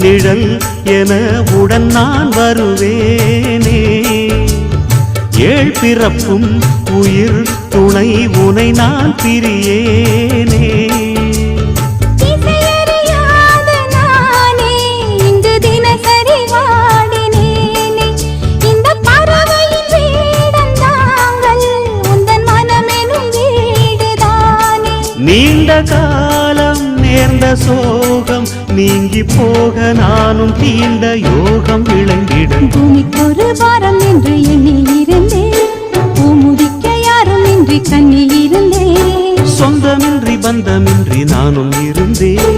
நிழல் என உடன் நான் வருவேனே. ஏழ் பிறப்பும் உயிர் துணை உனை நான் பிரியேனே. நீண்ட காலம் நேர்ந்த சோகம் நீங்கி போக நானும் தீண்ட யோகம் விளங்கிடும். பூமிக்கொரு வாரம் என்று எண்ணி இருந்தேன், பூமுதிக்க யாரும் இன்றி கண்ணி இருந்தேன். சொந்தமின்றி பந்தமின்றி நானும் இருந்தேன்.